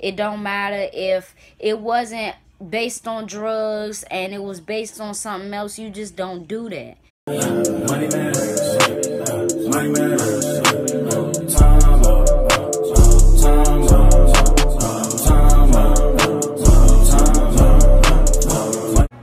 It don't matter if it wasn't based on drugs and it was based on something else. You just don't do that. Money matters. Money matters. Time up. Time up.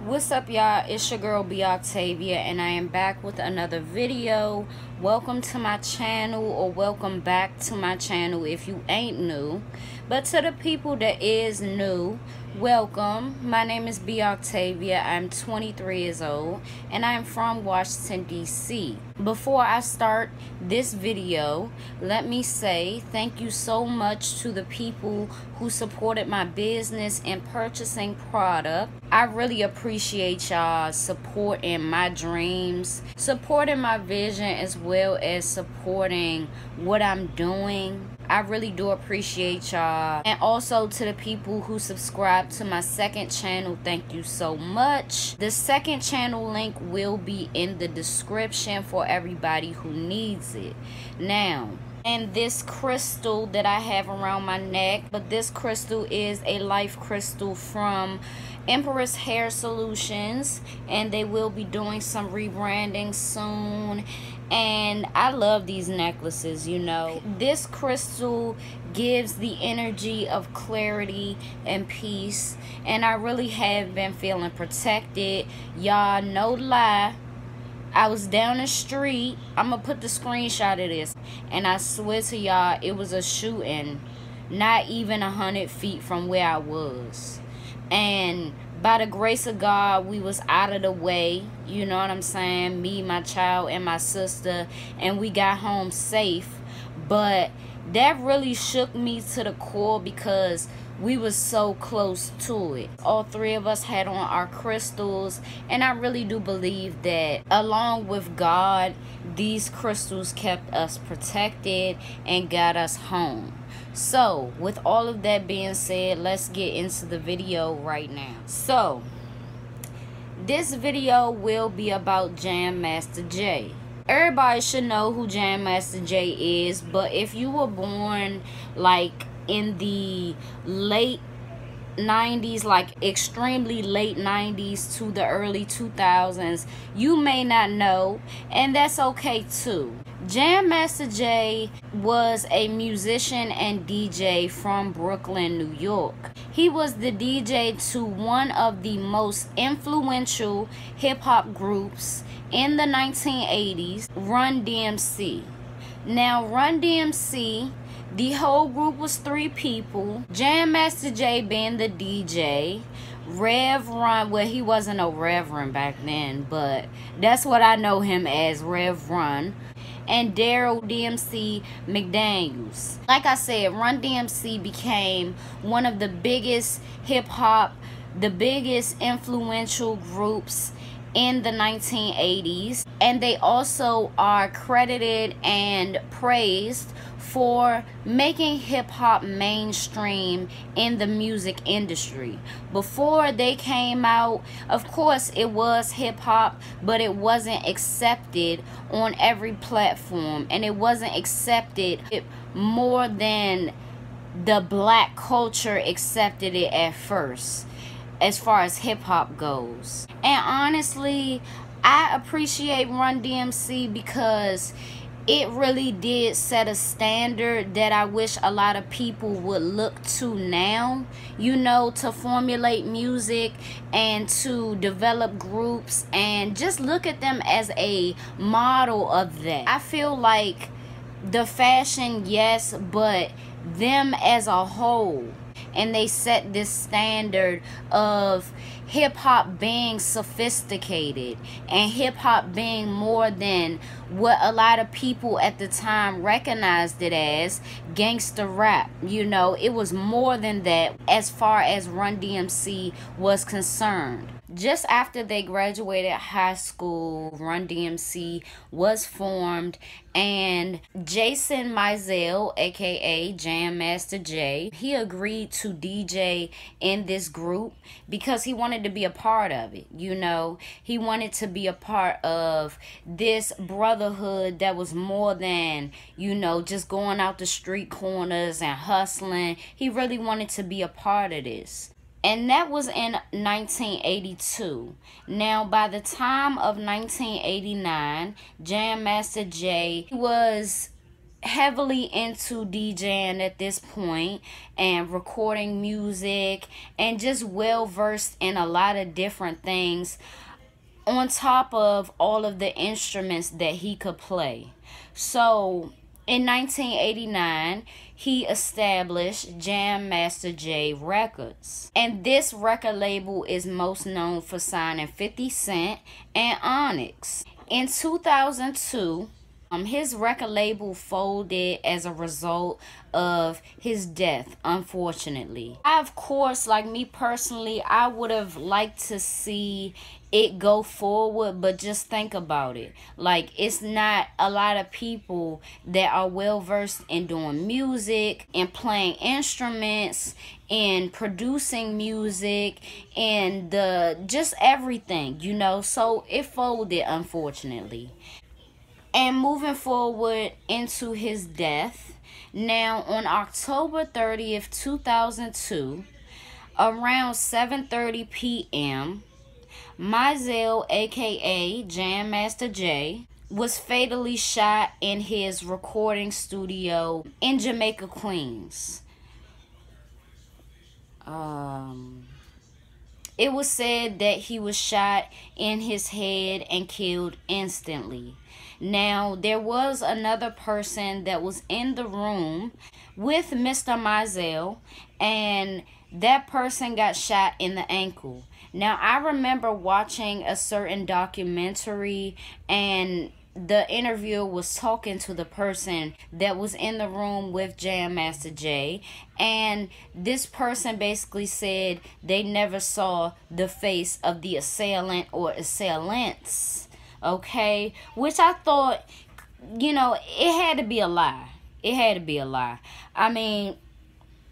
What's up, y'all? It's your girl theboctavia, and I am back with another video. Welcome to my channel, or welcome back to my channel if you ain't new. But to the people that is new, welcome. My name is theboctavia. I'm 23 years old and I'm from Washington, D.C. Before I start this video, let me say thank you so much to the people who supported my business in purchasing product. I really appreciate y'all supporting my dreams, supporting my vision, as well as supporting what I'm doing. I really do appreciate y'all. And also to the people who subscribe to my second channel, thank you so much. The second channel link will be in the description for everybody who needs it. Now, and this crystal that I have around my neck, but this crystal is a life crystal from Empress Hair Solutions, and they will be doing some rebranding soon. And I love these necklaces, you know. This crystal gives the energy of clarity and peace, and I really have been feeling protected. Y'all, no lie, I was down the street. I'm gonna put the screenshot of this, and I swear to y'all, it was a shooting not even 100 feet from where I was. And by the grace of God, we was out of the way, you know what I'm saying? Me, my child, and my sister, and we got home safe. But that really shook me to the core because we was so close to it. All three of us had on our crystals, and I really do believe that along with God, these crystals kept us protected and got us home. So with all of that being said, let's get into the video right now. So this video will be about Jam Master Jay. Everybody should know who Jam Master Jay is, but if you were born like in the late 90s, like extremely late 90s to the early 2000s, you may not know, and that's okay too. Jam Master Jay was a musician and DJ from Brooklyn, New York. He was the DJ to one of the most influential hip-hop groups in the 1980s, Run DMC. Now, Run DMC, the whole group was 3 people. Jam Master Jay being the DJ, Rev Run, well, he wasn't a reverend back then, but that's what I know him as, Rev Run, and Daryl DMC McDaniels. Like I said, Run DMC became one of the biggest hip-hop, the biggest influential groups in the 1980s, and they also are credited and praised for making hip-hop mainstream in the music industry. Before they came out, of course it was hip-hop, but it wasn't accepted on every platform, and it wasn't accepted more than the black culture accepted it at first, as far as hip-hop goes. And honestly, I appreciate Run DMC because it really did set a standard that I wish a lot of people would look to now, you know, to formulate music and to develop groups, and just look at them as a model of that. I feel like the fashion, yes, but them as a whole. And they set this standard of hip-hop being sophisticated and hip-hop being more than what a lot of people at the time recognized it as, gangster rap. You know, it was more than that as far as Run DMC was concerned. Just after they graduated high school, Run DMC was formed, and Jason Mizell, aka Jam Master Jay, he agreed to DJ in this group because he wanted to be a part of it. You know, he wanted to be a part of this brotherhood that was more than, you know, just going out the street corners and hustling. He really wanted to be a part of this. And that was in 1982. Now, by the time of 1989, Jam Master Jay was heavily into DJing at this point and recording music and just well versed in a lot of different things on top of all of the instruments that he could play. So in 1989, he established Jam Master Jay Records. And this record label is most known for signing 50 Cent and Onyx. In 2002, his record label folded as a result of his death, unfortunately. Of course, like me personally, I would have liked to see it go forward, but just think about it. Like, it's not a lot of people that are well versed in doing music and playing instruments and producing music and just everything, you know. So it folded, unfortunately. And moving forward into his death, now on October 30th, 2002, around 7:30 p.m., Mizell, aka Jam Master Jay, was fatally shot in his recording studio in Jamaica, Queens. It was said that he was shot in his head and killed instantly. Now, there was another person that was in the room with Mr. Mizell, and that person got shot in the ankle. Now, I remember watching a certain documentary, and the interviewer was talking to the person that was in the room with Jam Master Jay, and this person basically said they never saw the face of the assailant or assailants, okay? Which I thought, you know, it had to be a lie. It had to be a lie. I mean,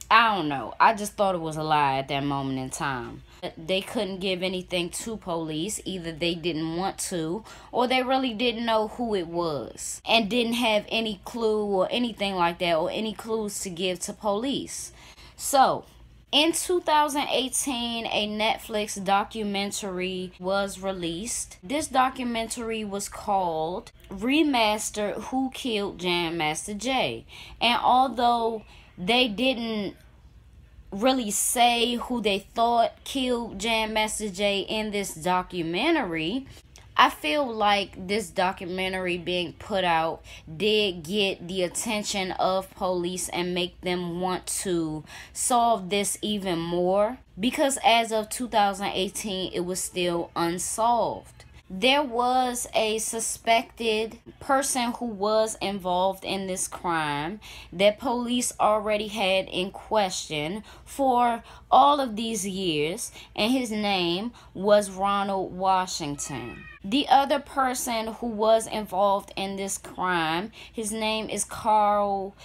I don't know. I just thought it was a lie at that moment in time. They couldn't give anything to police. Either they didn't want to, or they really didn't know who it was and didn't have any clue or anything like that, or any clues to give to police. So in 2018, a Netflix documentary was released. This documentary was called Remastered: Who Killed Jam Master Jay? And although they didn't really say who they thought killed Jam Master Jay in this documentary, I feel like this documentary being put out did get the attention of police and make them want to solve this even more, because as of 2018, it was still unsolved. There was a suspected person who was involved in this crime that police already had in question for all of these years, and his name was Ronald Washington. The other person who was involved in this crime, his name is Carl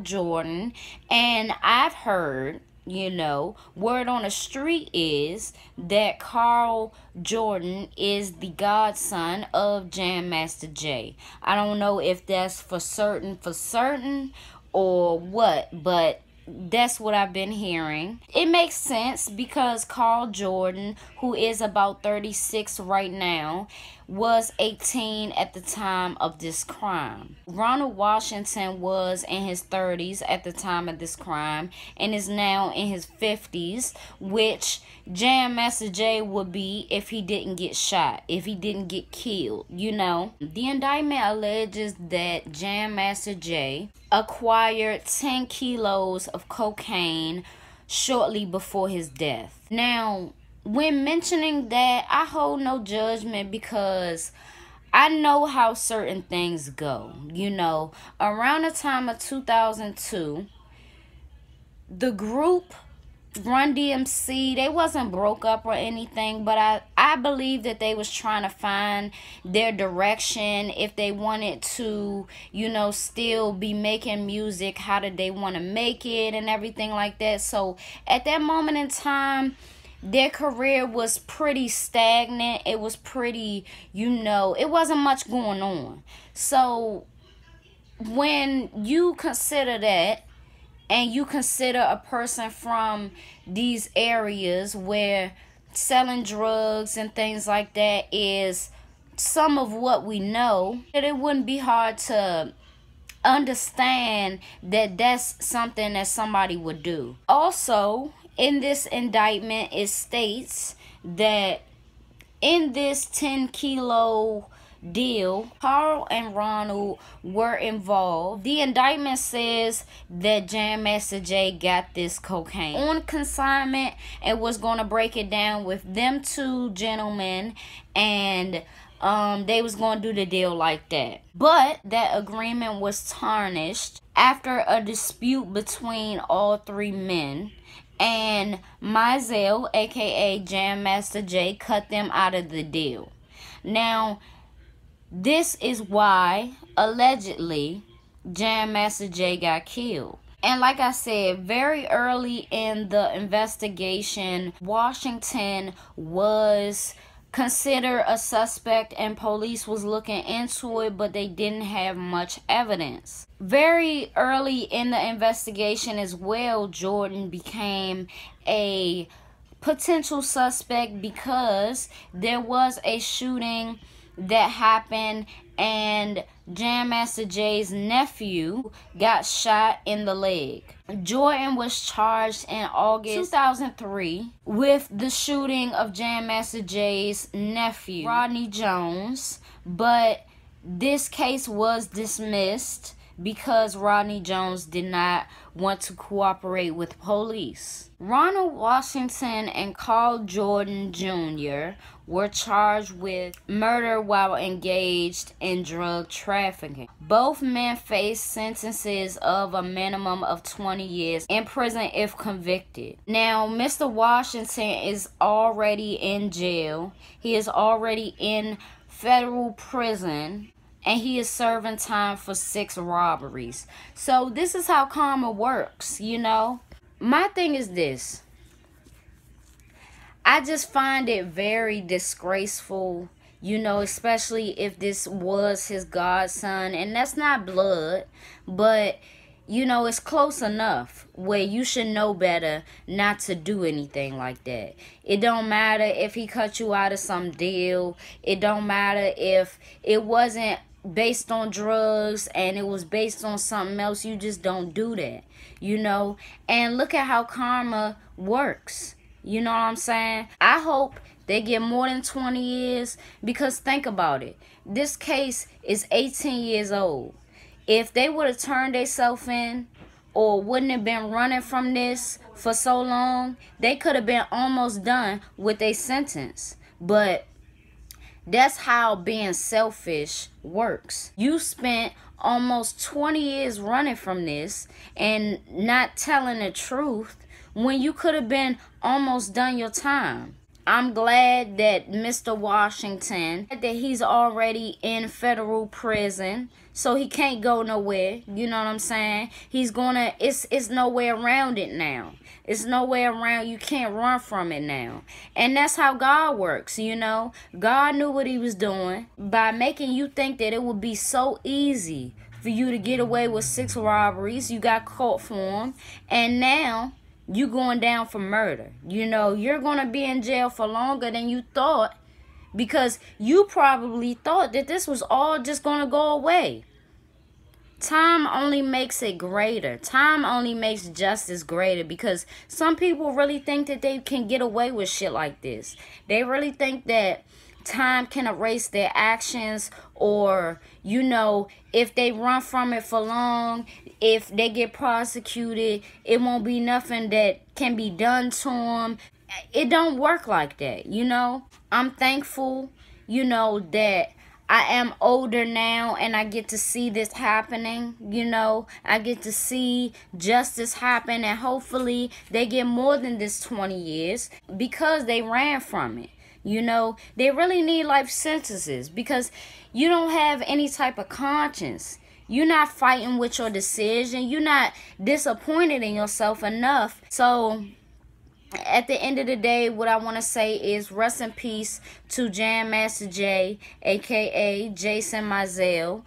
Jordan, and I've heard, you know, word on the street is that Carl Jordan is the godson of Jam Master Jay. I don't know if that's for certain or what, but that's what I've been hearing. It makes sense because Carl Jordan, who is about 36 right now, was 18 at the time of this crime. Ronald Washington was in his 30s at the time of this crime and is now in his 50s, which Jam Master Jay would be if he didn't get shot, if he didn't get killed, you know. The indictment alleges that Jam Master Jay acquired 10 kilos of cocaine shortly before his death. Now, when mentioning that, I hold no judgment because I know how certain things go. You know, around the time of 2002, the group Run DMC, they wasn't broke up or anything, but I believe that they was trying to find their direction. If they wanted to, you know, still be making music, how did they want to make it and everything like that. So at that moment in time, their career was pretty stagnant. It was pretty, you know, it wasn't much going on. So when you consider that, and you consider a person from these areas where selling drugs and things like that is some of what we know, that it wouldn't be hard to understand that that's something that somebody would do. Also, in this indictment, it states that in this 10-kilo deal, Carl and Ronald were involved. The indictment says that Jam Master Jay got this cocaine on consignment and was going to break it down with them two gentlemen, and they was going to do the deal like that. But that agreement was tarnished after a dispute between all three men, and Mizell, aka Jam Master Jay, cut them out of the deal. Now, this is why, allegedly, Jam Master Jay got killed. And like I said, very early in the investigation, Washington was considered a suspect and police was looking into it, but they didn't have much evidence. Very early in the investigation as well, Jordan became a potential suspect because there was a shooting that happened and Jam Master Jay's nephew got shot in the leg. Jordan was charged in August 2003 with the shooting of Jam Master Jay's nephew, Rodney Jones, but this case was dismissed because Rodney Jones did not want to cooperate with police. Ronald Washington and Carl Jordan Jr. were charged with murder while engaged in drug trafficking. Both men faced sentences of a minimum of 20 years in prison if convicted. Now, Mr. Washington is already in jail. He is already in federal prison, and he is serving time for 6 robberies. So this is how karma works, you know. My thing is this. I just find it very disgraceful, you know, especially if this was his godson. And that's not blood, but, you know, it's close enough where you should know better not to do anything like that. It don't matter if he cut you out of some deal. It don't matter if it wasn't based on drugs and it was based on something else. You just don't do that, you know. And look at how karma works. You know what I'm saying? I hope they get more than 20 years because think about it. This case is 18 years old. If they would have turned themselves in or wouldn't have been running from this for so long, they could have been almost done with a sentence. But that's how being selfish works. You spent almost 20 years running from this and not telling the truth when you could have been almost done your time. I'm glad that Mr. Washington, that he's already in federal prison, so he can't go nowhere. You know what I'm saying? He's gonna, it's no way around it now. It's no way around, you can't run from it now. And that's how God works, you know. God knew what he was doing by making you think that it would be so easy for you to get away with 6 robberies. You got caught for them, and now you going down for murder. You know, you're going to be in jail for longer than you thought because you probably thought that this was all just going to go away. Time only makes it greater. Time only makes justice greater because some people really think that they can get away with shit like this. They really think that time can erase their actions, or, you know, if they run from it for long, if they get prosecuted, it won't be nothing that can be done to them. It don't work like that, you know. I'm thankful, you know, that I am older now and I get to see this happening, you know. I get to see justice happen, and hopefully they get more than this 20 years because they ran from it. You know, they really need life sentences because you don't have any type of conscience. You're not fighting with your decision. You're not disappointed in yourself enough. So at the end of the day, what I want to say is rest in peace to Jam Master Jay, aka Jason Mizell.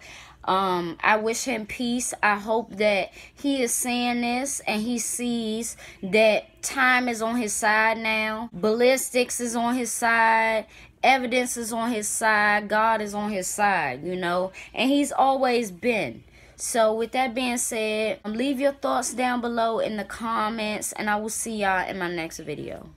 I wish him peace. I hope that he is seeing this and he sees that time is on his side now. Ballistics is on his side. Evidence is on his side. God is on his side, you know. And he's always been. So with that being said, leave your thoughts down below in the comments, and I will see y'all in my next video.